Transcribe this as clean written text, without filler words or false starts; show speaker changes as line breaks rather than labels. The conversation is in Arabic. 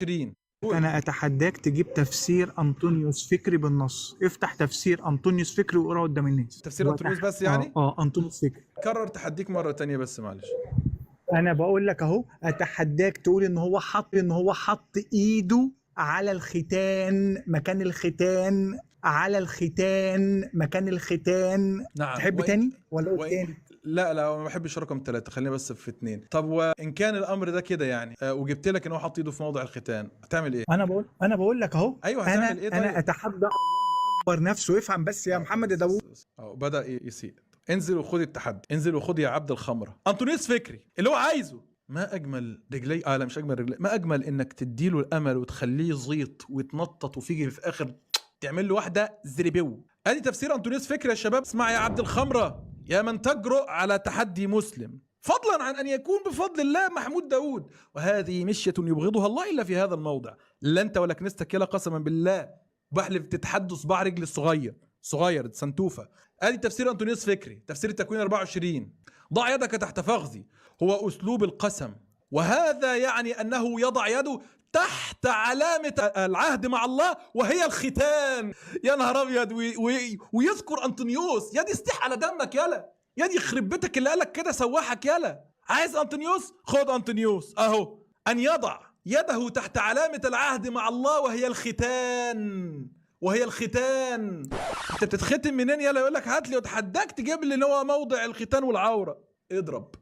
24.
أنا أتحداك تجيب تفسير أنطونيوس فكري بالنص. افتح تفسير أنطونيوس فكري وقراه قدام الناس.
تفسير أنطونيوس بس يعني؟
أنطونيوس فكري.
كرر تحديك مرة تانية بس معلش.
أنا بقول لك أهو، أتحداك تقول إن هو حط إيده على الختان مكان الختان، على الختان مكان الختان.
نعم.
تحب تاني ولا أقول تاني؟
لا ما بحبش رقم 3، خلينا بس في 2. طب وإن كان الأمر ده كده يعني وجبت لك إن هو حط إيده في موضع الختان، هتعمل إيه؟
أنا بقول لك أهو.
أيوه هتعمل إيه طيب؟
أنا أتحدى الله نفسه. افهم بس يا محمد يا داوود.
بدأ يسيء. انزل وخد التحدي، انزل وخد يا عبد الخمرة. أنطونيوس فكري اللي هو عايزه. ما أجمل رجلي، لا مش أجمل رجلي، ما أجمل إنك تديله الأمل وتخليه يزيط ويتنطط وفيجي في آخر تعمل له واحدة زريبيو. ادي تفسير أنطونيوس فكري يا شباب. اسمع يا عبد الخمرة، يا من تجرؤ على تحدي مسلم، فضلا عن أن يكون بفضل الله محمود داود، وهذه مشية يبغضها الله إلا في هذا الموضع. لا أنت ولا كنيستك يلا قسما بالله بحلف تتحدوا صباع رجل الصغير صغير سنتوفة. ادي تفسير أنطونيوس فكري، تفسير التكوين 24. ضع يدك تحت فخذي هو أسلوب القسم، وهذا يعني أنه يضع يده تحت علامة العهد مع الله وهي الختان. يا نهار أبيض. ويذكر أنطونيوس. يدي استح على دمك يلا، يدي يخرب بيتك اللي قالك كده سواحك يلا. عايز أنطونيوس؟ خد أنطونيوس أهو. أن يضع يده تحت علامة العهد مع الله وهي الختان. وهي الختان. انت بتتختم منين يلا؟ يقول لك هات لي واتحداك تجيب لي ان هو موضع الختان والعورة. اضرب.